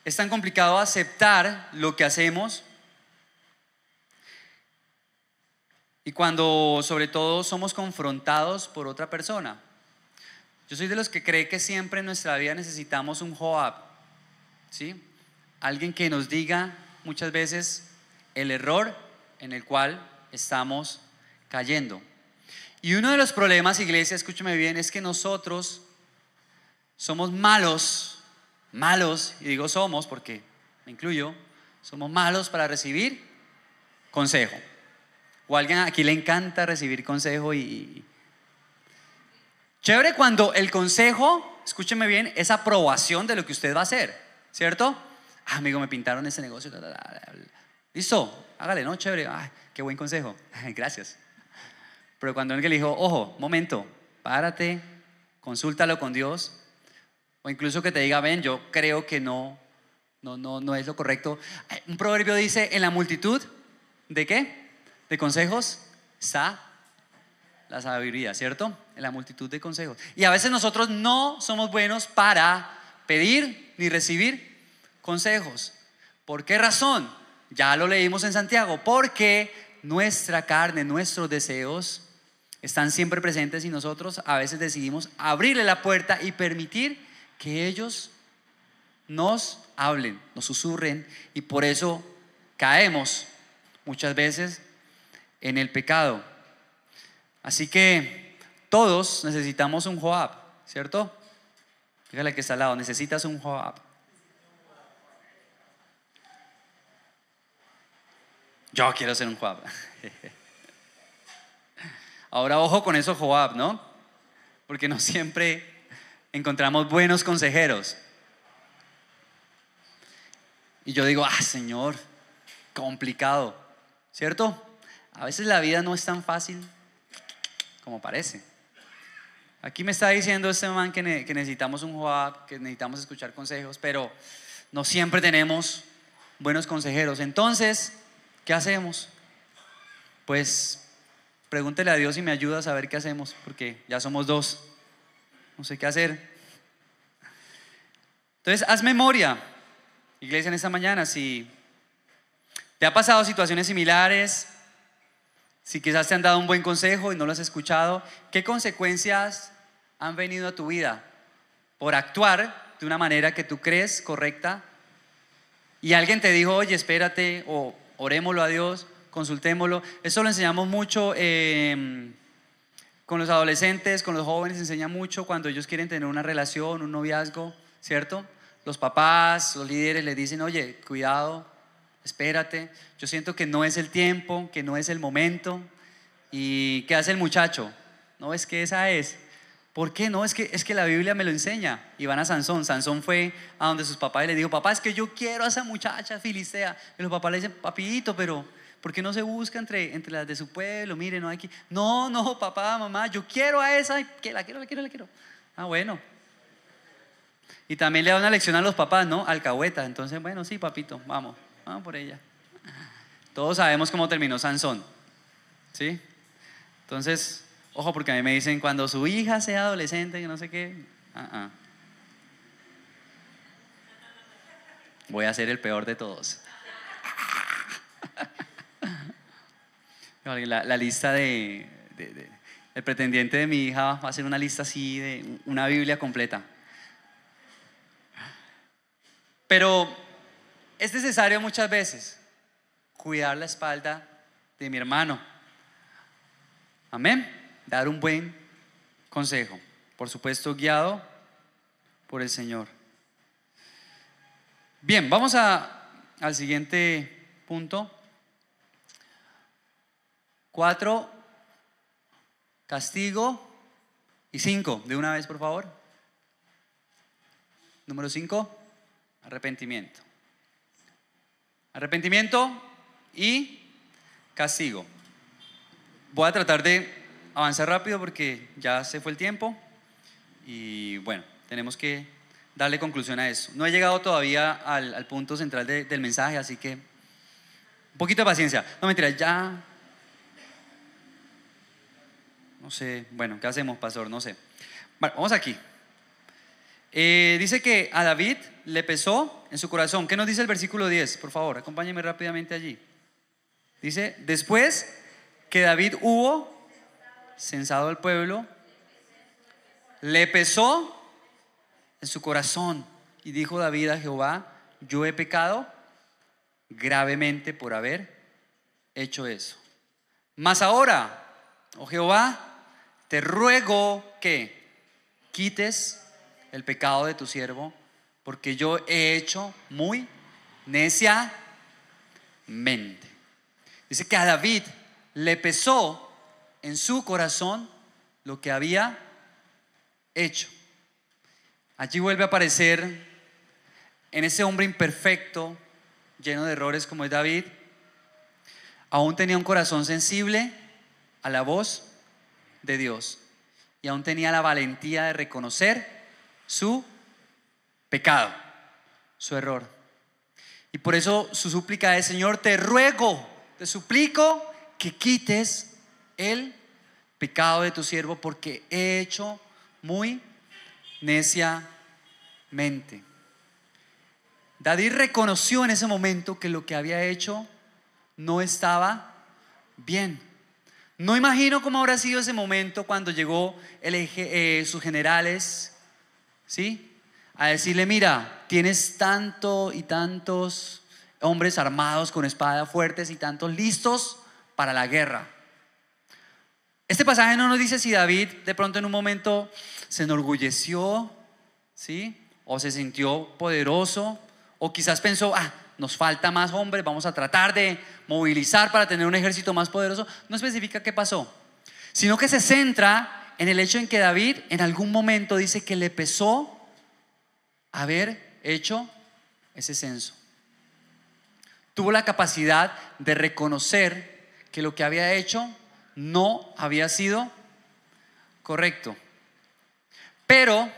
Es tan complicado aceptar lo que hacemos, y cuando sobre todo somos confrontados por otra persona. Yo soy de los que cree que siempre en nuestra vida necesitamos un Joab, ¿sí? Alguien que nos diga muchas veces el error en el cual estamos cayendo. Y uno de los problemas, iglesia, escúchame bien, es que nosotros somos malos, y digo somos porque me incluyo, somos malos para recibir consejo. O a alguien aquí le encanta recibir consejo y chévere cuando el consejo, escúcheme bien, es aprobación de lo que usted va a hacer, ¿cierto? Amigo, me pintaron ese negocio, listo, hágale, ¿no? Chévere, ay, qué buen consejo, gracias. Pero cuando alguien le dijo: ojo, momento, párate, consúltalo con Dios, o incluso que te diga: ven, yo creo que no es lo correcto. Un proverbio dice: en la multitud ¿de qué? De consejos está la sabiduría, ¿cierto? En la multitud de consejos. Y a veces nosotros no somos buenos para pedir ni recibir consejos. ¿Por qué razón? Ya lo leímos en Santiago. Porque nuestra carne, nuestros deseos están siempre presentes y nosotros a veces decidimos abrirle la puerta y permitir que ellos nos hablen, nos susurren, y por eso caemos muchas veces en el pecado. Así que todos necesitamos un Joab, ¿cierto? Dígale que está al lado: necesitas un Joab. Yo quiero ser un Joab. Ahora ojo con eso, Joab, ¿no? Porque no siempre encontramos buenos consejeros. Y yo digo: Señor, complicado, ¿cierto? A veces la vida no es tan fácil como parece. Aquí me está diciendo este man que necesitamos un Joab, que necesitamos escuchar consejos, pero no siempre tenemos buenos consejeros. Entonces, ¿qué hacemos? Pues pregúntele a Dios y me ayuda a saber qué hacemos, porque ya somos dos, no sé qué hacer. Entonces, haz memoria, iglesia, en esta mañana, si te ha pasado situaciones similares, si quizás te han dado un buen consejo y no lo has escuchado, ¿qué consecuencias han venido a tu vida por actuar de una manera que tú crees correcta? Y alguien te dijo: oye, espérate, o orémoslo a Dios, consultémoslo. Eso lo enseñamos mucho con los adolescentes, con los jóvenes, enseña mucho cuando ellos quieren tener una relación, un noviazgo, ¿cierto? Los papás, los líderes les dicen: oye, cuidado, espérate, yo siento que no es el tiempo, que no es el momento. ¿Y qué hace el muchacho? No, es que esa es. ¿Por qué? No, es que la Biblia me lo enseña. Y van a Sansón. Sansón fue a donde sus papás y le dijo: papá, es que yo quiero a esa muchacha filistea. Y los papás le dicen: papito, pero ¿por qué no se busca entre las de su pueblo? Mire, no hay aquí. No, papá, mamá, yo quiero a esa, que la quiero. Ah, bueno. Y también le da una lección a los papás, ¿no? Alcahueta. Entonces, bueno, sí, papito, vamos por ella. Todos sabemos cómo terminó Sansón, ¿sí? Entonces, Ojo, porque a mí me dicen cuando su hija sea adolescente, que no sé qué. Voy a ser el peor de todos. La lista el pretendiente de mi hija va a ser una lista así de una Biblia completa. Pero es necesario muchas veces cuidar la espalda de mi hermano. Amén. Dar un buen consejo. Por supuesto, guiado por el Señor. Bien, vamos al siguiente punto. 4, castigo. Y 5, de una vez, por favor. Número 5, arrepentimiento. Arrepentimiento y castigo. Voy a tratar de avanzar rápido porque ya se fue el tiempo y bueno, tenemos que darle conclusión a eso. No he llegado todavía al punto central del mensaje, así que un poquito de paciencia. No, mentira, ya. No sé, bueno, ¿qué hacemos, pastor? No sé. Bueno, vamos aquí. Dice que a David le pesó en su corazón. ¿Qué nos dice el versículo 10? Por favor, acompáñeme rápidamente allí. Dice, después que David hubo censado al pueblo, le pesó en su corazón. Y dijo David a Jehová, yo he pecado gravemente por haber hecho eso. Mas ahora, oh Jehová, te ruego que quites el pecado de tu siervo, porque yo he hecho muy neciamente. Dice que a David le pesó en su corazón lo que había hecho. Allí vuelve a aparecer en ese hombre imperfecto, lleno de errores como es David. Aún tenía un corazón sensible a la voz de Dios y aún tenía la valentía de reconocer su pecado, su error. Y por eso su súplica es: Señor, te ruego, te suplico que quites el pecado de tu siervo, porque he hecho muy neciamente. David reconoció en ese momento que lo que había hecho no estaba bien. No imagino cómo habrá sido ese momento cuando llegó sus generales, ¿sí?, a decirle: mira, tienes tanto y tantos hombres armados con espada fuertes y tantos listos para la guerra. Este pasaje no nos dice si David de pronto en un momento se enorgulleció, ¿sí?, o se sintió poderoso, o quizás pensó: nos falta más hombres, vamos a tratar de movilizar para tener un ejército más poderoso. No especifica qué pasó, sino que se centra en el hecho en que David en algún momento dice que le pesó haber hecho ese censo. Tuvo la capacidad de reconocer que lo que había hecho no había sido correcto. Pero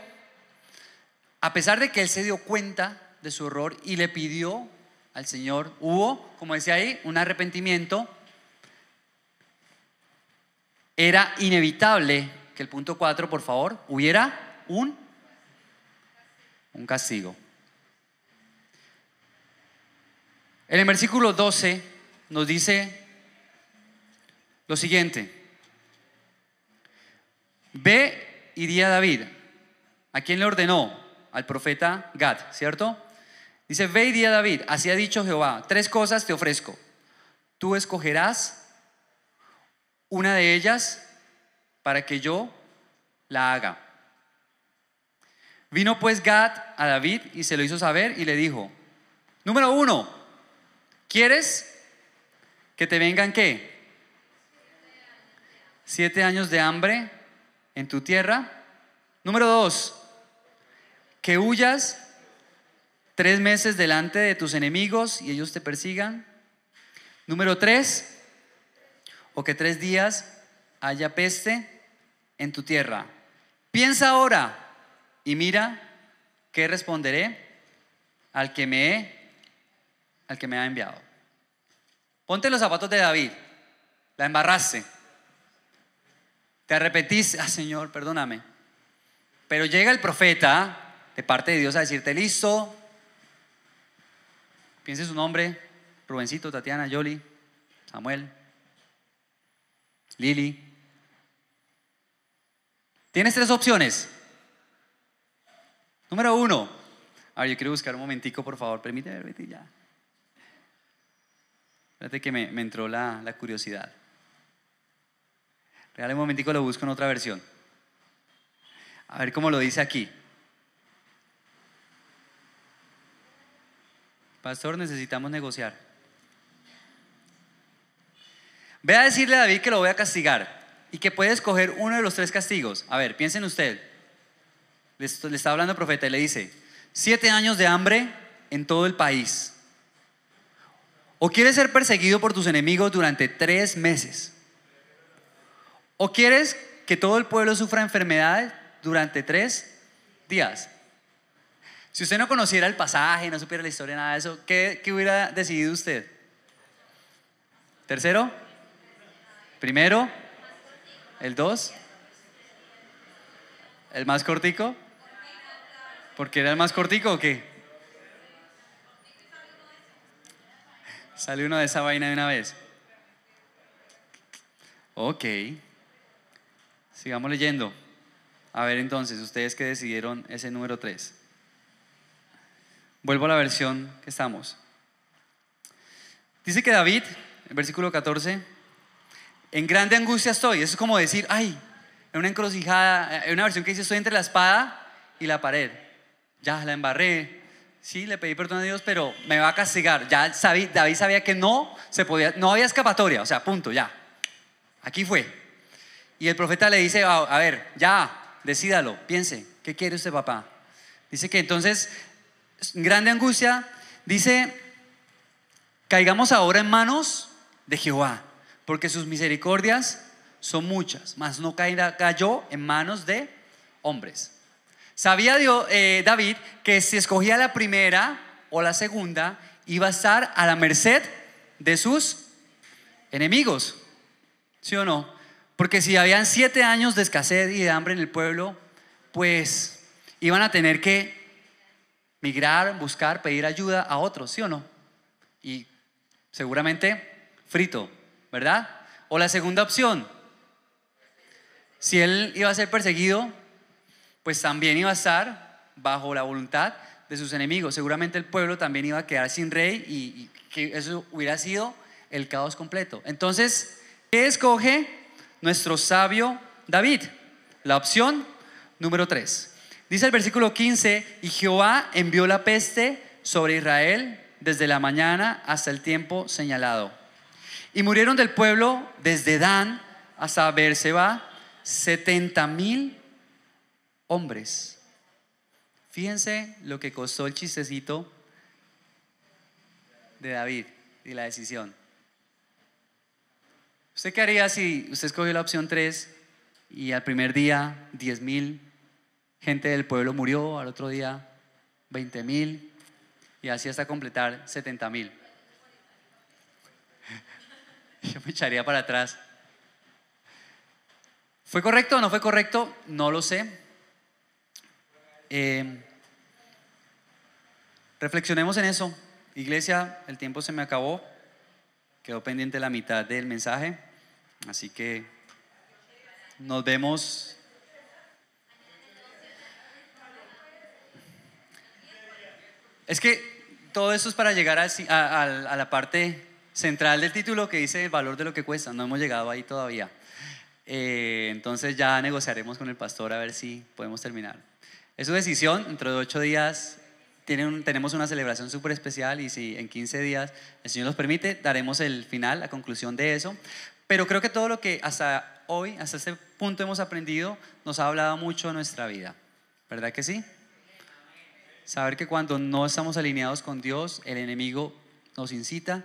a pesar de que él se dio cuenta de su error y le pidió al Señor, hubo, como decía ahí, un arrepentimiento. Era inevitable que el punto 4, por favor, hubiera un castigo. En el versículo 12 nos dice lo siguiente: ve y di a David. ¿A quién le ordenó? Al profeta Gad, ¿cierto? Dice: ve y di a David, así ha dicho Jehová, 3 cosas te ofrezco. Tú escogerás una de ellas para que yo la haga. Vino pues Gad a David y se lo hizo saber y le dijo: número 1, ¿quieres que te vengan qué? 7 años de hambre en tu tierra. Número 2, que huyas 3 meses delante de tus enemigos y ellos te persigan. Número 3, o que 3 días haya peste en tu tierra. Piensa ahora y mira qué responderé al que me ha enviado. Ponte los zapatos de David. La embarraste. te arrepentiste, Señor, perdóname. Pero llega el profeta de parte de Dios a decirte, listo, piense su nombre, Rubencito, Tatiana, Yoli, Samuel, Lili. Tienes 3 opciones. Número 1. A ver, yo quiero buscar un momentico, por favor, permíteme ya. Espérate que me entró la curiosidad. Regálame un momentico, lo busco en otra versión. A ver cómo lo dice aquí. Pastor, necesitamos negociar. Ve a decirle a David que lo voy a castigar y que puede escoger uno de los 3 castigos. A ver, piensen usted. Le está hablando el profeta y le dice: 7 años de hambre en todo el país. O quieres ser perseguido por tus enemigos durante 3 meses. O quieres que todo el pueblo sufra enfermedades durante 3 días. Si usted no conociera el pasaje, no supiera la historia, nada de eso, ¿qué hubiera decidido usted? ¿Tercero? ¿Primero? ¿El 2? ¿El más cortico? ¿Porque era el más cortico o qué? Sale uno de esa vaina de una vez. Ok. Sigamos leyendo. A ver entonces, ustedes que decidieron ese número 3. Vuelvo a la versión que estamos. Dice que David, en versículo 14, en grande angustia estoy. Eso es como decir, ay, en una encrucijada, en una versión que dice, estoy entre la espada y la pared. Ya la embarré. Sí, le pedí perdón a Dios, pero me va a castigar. Ya David sabía que no se podía, no había escapatoria, o sea, punto, ya. Aquí fue. Y el profeta le dice, a ver, ya, decídalo, piense, ¿qué quiere usted, papá? Dice que entonces, grande angustia, dice, caigamos ahora en manos de Jehová, porque sus misericordias son muchas, mas no cayó en manos de hombres. Sabía David que si escogía la primera o la segunda, iba a estar a la merced de sus enemigos, ¿sí o no? Porque si habían 7 años de escasez y de hambre en el pueblo, pues iban a tener que migrar, buscar, pedir ayuda a otros, ¿sí o no? Y seguramente frito, ¿verdad? O la segunda opción, si él iba a ser perseguido, pues también iba a estar bajo la voluntad de sus enemigos. Seguramente el pueblo también iba a quedar sin rey y que eso hubiera sido el caos completo. Entonces, ¿qué escoge nuestro sabio David? La opción número 3. Dice el versículo 15, y Jehová envió la peste sobre Israel desde la mañana hasta el tiempo señalado. Y murieron del pueblo desde Dan hasta Beerseba 70,000 hombres. Fíjense lo que costó el chistecito de David y la decisión. ¿Usted qué haría si usted escogió la opción 3 y al primer día 10,000 gente del pueblo murió, al otro día 20,000 y así hasta completar 70,000? Yo me echaría para atrás. ¿Fue correcto o no fue correcto? No lo sé. Reflexionemos en eso. Iglesia, el tiempo se me acabó. Quedó pendiente la mitad del mensaje. Así que nos vemos. Es que todo esto es para llegar a la parte central del título que dice el valor de lo que cuesta. No hemos llegado ahí todavía. Entonces ya negociaremos con el pastor a ver si podemos terminar. Es su decisión. Dentro de 8 días tenemos una celebración súper especial y si en 15 días el Señor nos permite, daremos el final, la conclusión de eso. Pero creo que todo lo que hasta hoy, hasta este punto hemos aprendido, nos ha hablado mucho de nuestra vida. ¿Verdad que sí? Saber que cuando no estamos alineados con Dios, el enemigo nos incita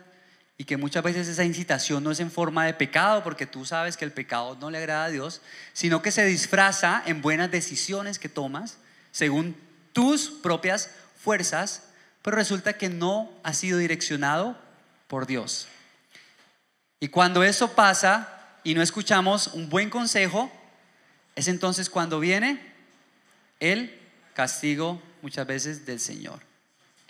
y que muchas veces esa incitación no es en forma de pecado, porque tú sabes que el pecado no le agrada a Dios, sino que se disfraza en buenas decisiones que tomas según tus propias fuerzas, pero resulta que no ha sido direccionado por Dios. Y cuando eso pasa y no escuchamos un buen consejo, Es entonces cuando viene el castigo muchas veces del Señor.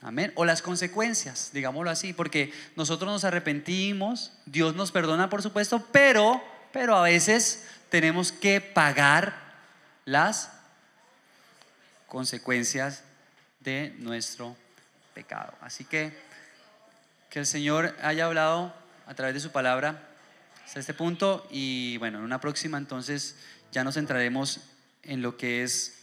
Amén. O las consecuencias, digámoslo así, porque nosotros nos arrepentimos, Dios nos perdona, por supuesto, pero a veces tenemos que pagar las consecuencias de nuestro pecado. Así que el Señor haya hablado a través de su palabra hasta este punto, y bueno, en una próxima entonces ya nos centraremos en lo que es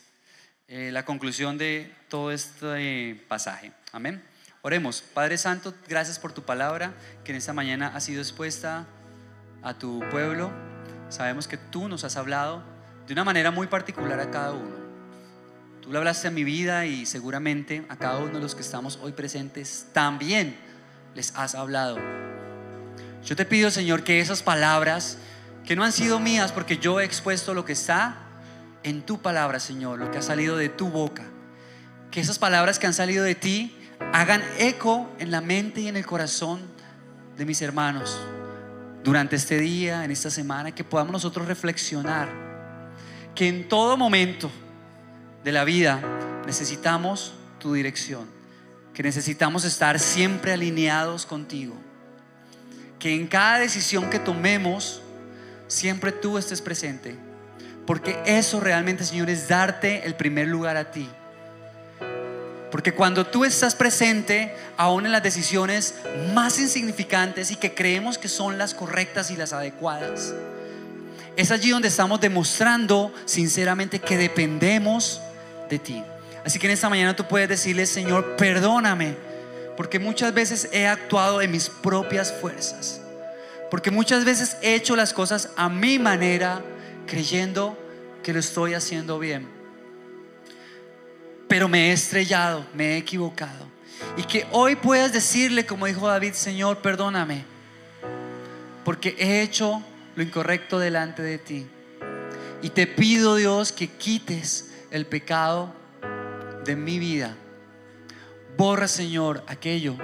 la conclusión de todo este pasaje. Amén. Oremos. Padre Santo, gracias por tu palabra que en esta mañana ha sido expuesta a tu pueblo. Sabemos que tú nos has hablado de una manera muy particular a cada uno. Tú le hablaste a mi vida y seguramente a cada uno de los que estamos hoy presentes también les has hablado. Yo te pido, Señor, que esas palabras que no han sido mías, porque yo he expuesto lo que está en tu palabra, Señor, lo que ha salido de tu boca, que esas palabras que han salido de ti hagan eco en la mente y en el corazón de mis hermanos durante este día, en esta semana, que podamos nosotros reflexionar que en todo momento de la vida necesitamos tu dirección, que necesitamos estar siempre alineados contigo, que en cada decisión que tomemos siempre tú estés presente, porque eso realmente, Señor, es darte el primer lugar a ti. Porque cuando tú estás presente, aún en las decisiones más insignificantes y que creemos que son las correctas y las adecuadas, es allí donde estamos demostrando sinceramente que dependemos de ti. Así que en esta mañana tú puedes decirle: Señor, perdóname, porque muchas veces he actuado en mis propias fuerzas, porque muchas veces he hecho las cosas a mi manera, creyendo que lo estoy haciendo bien, pero me he estrellado, me he equivocado. Y que hoy puedas decirle, como dijo David: Señor, perdóname, porque he hecho lo incorrecto delante de ti. Y te pido, Dios, que quites el pecado de mi vida. Borra, Señor, aquello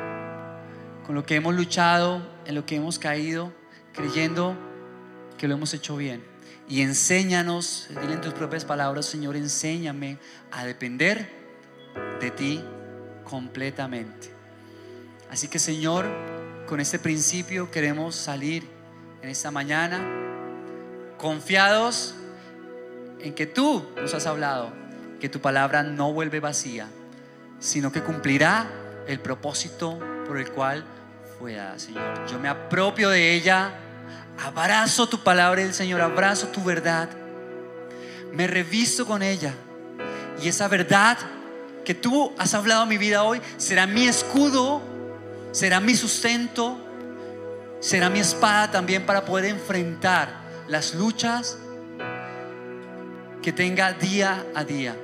con lo que hemos luchado, en lo que hemos caído, creyendo que lo hemos hecho bien. Y enséñanos, dile en tus propias palabras: Señor, enséñame a depender de ti completamente. Así que, Señor, con este principio queremos salir en esta mañana confiados en que tú nos has hablado, que tu palabra no vuelve vacía, sino que cumplirá el propósito por el cual fue dada. Señor, yo me apropio de ella, abrazo tu palabra del Señor, abrazo tu verdad, me revisto con ella, y esa verdad que tú has hablado a mi vida hoy será mi escudo, será mi sustento, será mi espada también para poder enfrentar las luchas que tenga día a día,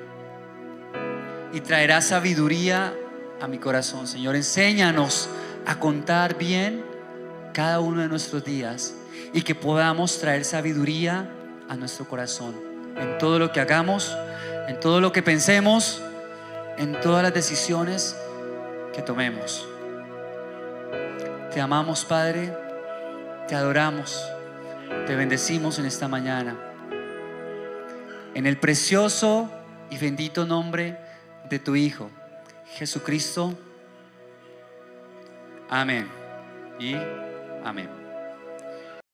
y traerá sabiduría a mi corazón. Señor, enséñanos a contar bien cada uno de nuestros días, y que podamos traer sabiduría a nuestro corazón en todo lo que hagamos, en todo lo que pensemos, en todas las decisiones que tomemos. Te amamos, Padre, te adoramos, te bendecimos en esta mañana, en el precioso y bendito nombre de tu Hijo Jesucristo. Amén y amén.